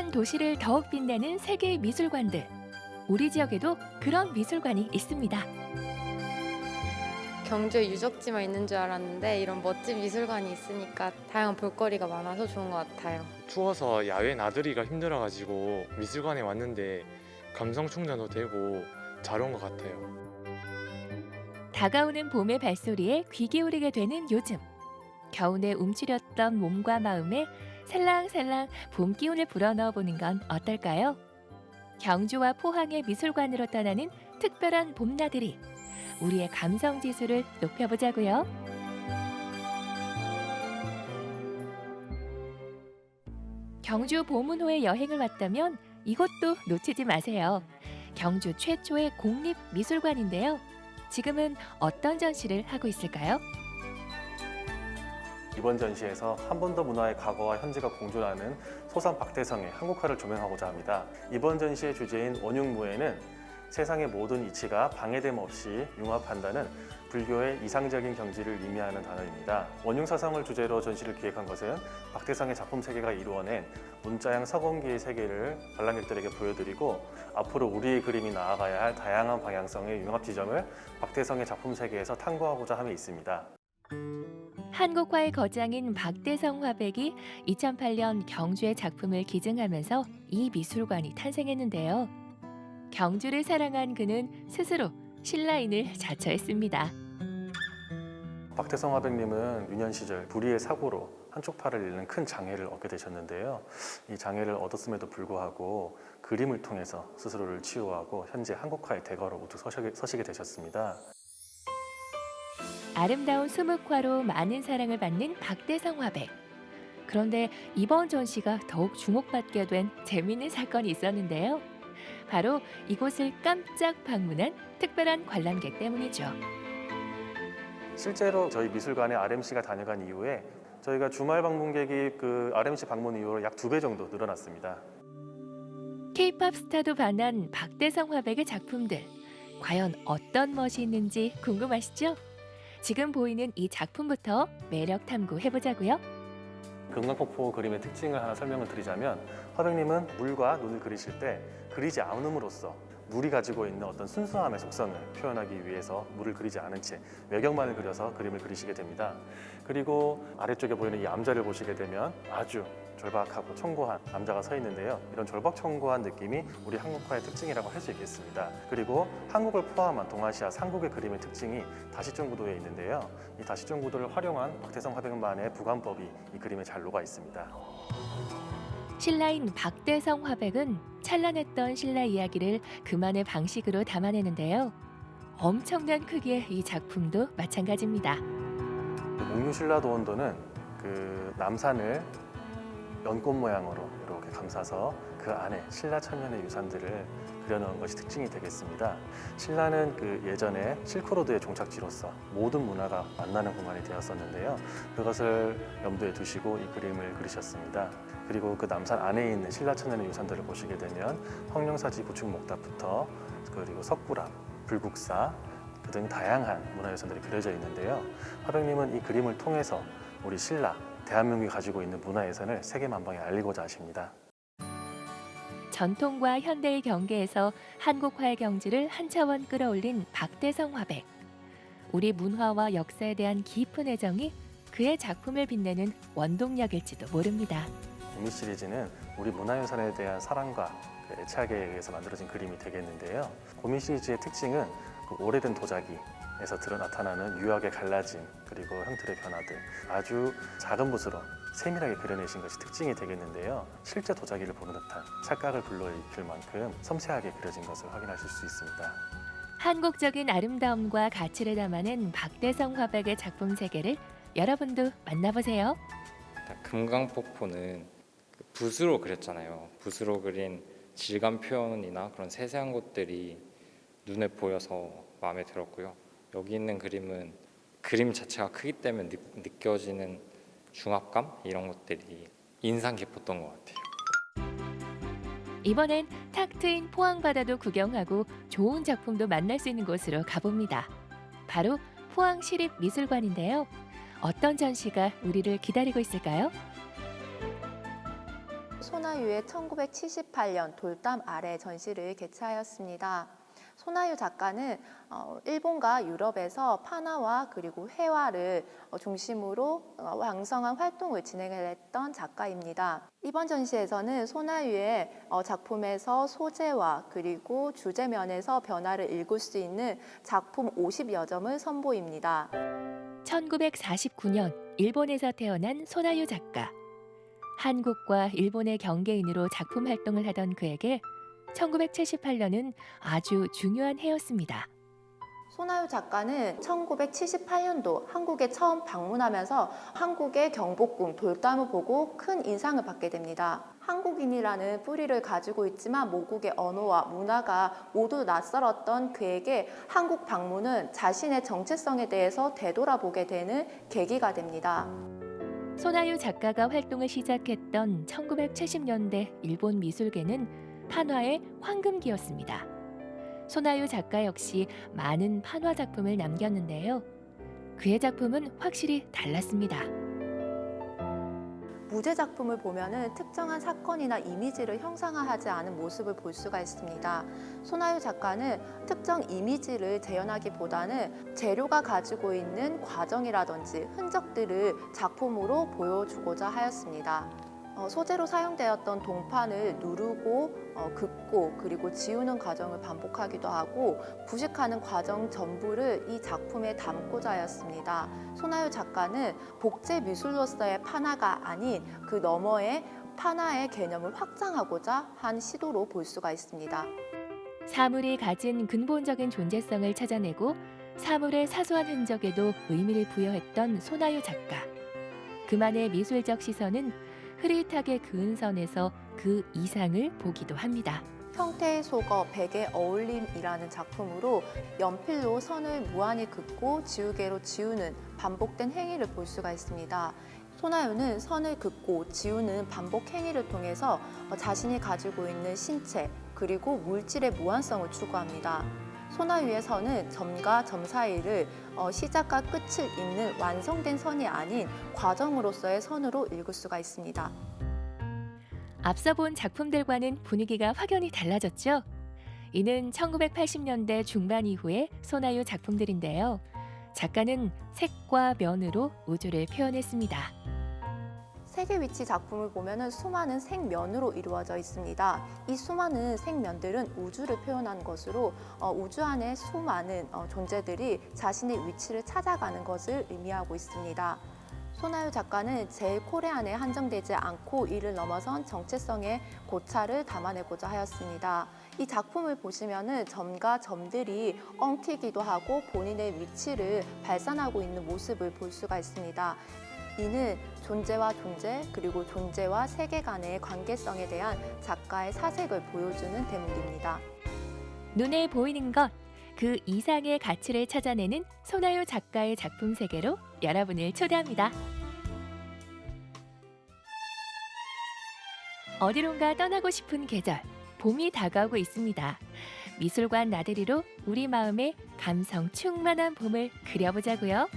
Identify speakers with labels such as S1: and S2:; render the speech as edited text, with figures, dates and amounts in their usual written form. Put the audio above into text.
S1: 한 도시를 더욱 빛내는 세계의 미술관들. 우리 지역에도 그런 미술관이 있습니다.
S2: 경주에 유적지만 있는 줄 알았는데 이런 멋진 미술관이 있으니까 다양한 볼거리가 많아서 좋은 것 같아요.
S3: 추워서 야외 나들이가 힘들어가지고 미술관에 왔는데 감성 충전도 되고 잘 온 것 같아요.
S1: 다가오는 봄의 발소리에 귀 기울이게 되는 요즘. 겨우내 움츠렸던 몸과 마음에 살랑살랑 봄 기운을 불어넣어 보는 건 어떨까요? 경주와 포항의 미술관으로 떠나는 특별한 봄나들이. 우리의 감성 지수를 높여보자고요. 경주 보문호에 여행을 왔다면 이곳도 놓치지 마세요. 경주 최초의 공립미술관인데요. 지금은 어떤 전시를 하고 있을까요?
S4: 이번 전시에서 한 번 더 문화의 과거와 현재가 공존하는 소상 박대성의 한국화를 조명하고자 합니다. 이번 전시의 주제인 원융무에는 세상의 모든 이치가 방해됨 없이 융합한다는 불교의 이상적인 경지를 의미하는 단어입니다. 원융 사상을 주제로 전시를 기획한 것은 박대성의 작품 세계가 이루어낸 문자양 서공기의 세계를 관람객들에게 보여드리고 앞으로 우리의 그림이 나아가야 할 다양한 방향성의 융합 지점을 박대성의 작품 세계에서 탐구하고자 함에 있습니다.
S1: 한국화의 거장인 박대성 화백이 2008년 경주의 작품을 기증하면서 이 미술관이 탄생했는데요. 경주를 사랑한 그는 스스로 신라인을 자처했습니다.
S4: 박대성 화백님은 유년 시절 불의의 사고로 한쪽 팔을 잃는 큰 장애를 얻게 되셨는데요. 이 장애를 얻었음에도 불구하고 그림을 통해서 스스로를 치유하고 현재 한국화의 대가로 우뚝 서시게 되셨습니다.
S1: 아름다운 수묵화로 많은 사랑을 받는 박대성 화백. 그런데 이번 전시가 더욱 주목받게 된 재미있는 사건이 있었는데요. 바로 이곳을 깜짝 방문한 특별한 관람객 때문이죠.
S4: 실제로 저희 미술관에 RMC가 다녀간 이후에 저희가 주말 방문객이 그 RMC 방문 이후로 약 2배 정도 늘어났습니다.
S1: K-팝 스타도 반한 박대성 화백의 작품들. 과연 어떤 멋이 있는지 궁금하시죠? 지금 보이는 이 작품부터 매력 탐구해보자고요.
S4: 금강폭포 그림의 특징을 하나 설명을 드리자면 화백님은 물과 눈을 그리실 때 그리지 않음으로써 물이 가지고 있는 어떤 순수함의 속성을 표현하기 위해서 물을 그리지 않은 채 외경만을 그려서 그림을 그리시게 됩니다. 그리고 아래쪽에 보이는 이 암자를 보시게 되면 아주 절박하고 청고한 남자가 서 있는데요. 이런 절박청고한 느낌이 우리 한국화의 특징이라고 할 수 있겠습니다. 그리고 한국을 포함한 동아시아 삼국의 그림의 특징이 다시점 구도에 있는데요. 이 다시점 구도를 활용한 박대성 화백만의 부관법이 이 그림에 잘 녹아 있습니다.
S1: 신라인 박대성 화백은 찬란했던 신라 이야기를 그만의 방식으로 담아내는데요. 엄청난 크기의 이 작품도 마찬가지입니다.
S4: 몽유신라도원도는 그 남산을 연꽃 모양으로 이렇게 감싸서 그 안에 신라 천년의 유산들을 그려놓은 것이 특징이 되겠습니다. 신라는 그 예전에 실크로드의 종착지로서 모든 문화가 만나는 공간이 되었었는데요. 그것을 염두에 두시고 이 그림을 그리셨습니다. 그리고 그 남산 안에 있는 신라 천년의 유산들을 보시게 되면 황룡사지 구축목탑부터 그리고 석굴암, 불국사 등 다양한 문화유산들이 그려져 있는데요. 화백님은 이 그림을 통해서 우리 신라, 대한민국이 가지고 있는 문화유산을 세계 만방에 알리고자 하십니다.
S1: 전통과 현대의 경계에서 한국화의 경지를 한 차원 끌어올린 박대성 화백. 우리 문화와 역사에 대한 깊은 애정이 그의 작품을 빛내는 원동력일지도 모릅니다.
S4: 고미 시리즈는 우리 문화유산에 대한 사랑과 애착에 의해서 만들어진 그림이 되겠는데요. 고미 시리즈의 특징은 그 오래된 도자기에서 나타나는 유학의 갈라짐 그리고 형태의 변화들 아주 작은 붓으로 세밀하게 그려내신 것이 특징이 되겠는데요. 실제 도자기를 보는 듯한 착각을 불러일으킬 만큼 섬세하게 그려진 것을 확인하실 수 있습니다.
S1: 한국적인 아름다움과 가치를 담아낸 박대성 화백의 작품 세계를 여러분도 만나보세요.
S5: 금강폭포는 붓으로 그렸잖아요. 붓으로 그린 질감 표현이나 그런 세세한 것들이 눈에 보여서 마음에 들었고요. 여기 있는 그림은 그림 자체가 크기 때문에 느껴지는 중압감 이런 것들이 인상 깊었던 것 같아요.
S1: 이번엔 탁 트인 포항 바다도 구경하고 좋은 작품도 만날 수 있는 곳으로 가봅니다. 바로 포항시립미술관인데요. 어떤 전시가 우리를 기다리고 있을까요?
S6: 소나유의 1978년 돌담 아래 전시를 개최하였습니다. 소나유 작가는 일본과 유럽에서 판화와 그리고 회화를 중심으로 왕성한 활동을 진행했던 작가입니다. 이번 전시에서는 소나유의 작품에서 소재와 그리고 주제면에서 변화를 읽을 수 있는 작품 50여 점을 선보입니다.
S1: 1949년 일본에서 태어난 소나유 작가. 한국과 일본의 경계인으로 작품 활동을 하던 그에게 1978년은 아주 중요한 해였습니다.
S6: 소나유 작가는 1978년도 한국에 처음 방문하면서 한국의 경복궁 돌담을 보고 큰 인상을 받게 됩니다. 한국인이라는 뿌리를 가지고 있지만 모국의 언어와 문화가 모두 낯설었던 그에게 한국 방문은 자신의 정체성에 대해서 되돌아보게 되는 계기가 됩니다.
S1: 소나유 작가가 활동을 시작했던 1970년대 일본 미술계는 판화의 황금기였습니다. 소나유 작가 역시 많은 판화 작품을 남겼는데요. 그의 작품은 확실히 달랐습니다.
S6: 무제 작품을 보면은 특정한 사건이나 이미지를 형상화하지 않은 모습을 볼 수가 있습니다. 소나유 작가는 특정 이미지를 재현하기보다는 재료가 가지고 있는 과정이라든지 흔적들을 작품으로 보여주고자 하였습니다. 소재로 사용되었던 동판을 누르고 긋고 그리고 지우는 과정을 반복하기도 하고 부식하는 과정 전부를 이 작품에 담고자 하였습니다. 소나유 작가는 복제 미술로서의 판화가 아닌 그 너머의 판화의 개념을 확장하고자 한 시도로 볼 수가 있습니다.
S1: 사물이 가진 근본적인 존재성을 찾아내고 사물의 사소한 흔적에도 의미를 부여했던 소나유 작가. 그만의 미술적 시선은 흐릿하게 그은 선에서 그 이상을 보기도 합니다.
S6: 형태의 속어 백의 어울림이라는 작품으로 연필로 선을 무한히 긋고 지우개로 지우는 반복된 행위를 볼 수가 있습니다. 소나유는 선을 긋고 지우는 반복 행위를 통해서 자신이 가지고 있는 신체 그리고 물질의 무한성을 추구합니다. 소나유의 선은 점과 점 사이를 시작과 끝을 잇는 완성된 선이 아닌 과정으로서의 선으로 읽을 수가 있습니다.
S1: 앞서 본 작품들과는 분위기가 확연히 달라졌죠. 이는 1980년대 중반 이후의 소나유 작품들인데요. 작가는 색과 면으로 우주를 표현했습니다.
S6: 색의 위치 작품을 보면 수많은 색면으로 이루어져 있습니다. 이 수많은 색면들은 우주를 표현한 것으로 우주 안에 수많은 존재들이 자신의 위치를 찾아가는 것을 의미하고 있습니다. 소나유 작가는 제1코레 안에 한정되지 않고 이를 넘어선 정체성의 고찰을 담아내고자 하였습니다. 이 작품을 보시면 점과 점들이 엉키기도 하고 본인의 위치를 발산하고 있는 모습을 볼 수가 있습니다. 이는 존재와 존재 그리고 존재와 세계 간의 관계성에 대한 작가의 사색을 보여주는 대목입니다.
S1: 눈에 보이는 것, 그 이상의 가치를 찾아내는 소나유 작가의 작품 세계로 여러분을 초대합니다. 어디론가 떠나고 싶은 계절, 봄이 다가오고 있습니다. 미술관 나들이로 우리 마음에 감성 충만한 봄을 그려보자고요.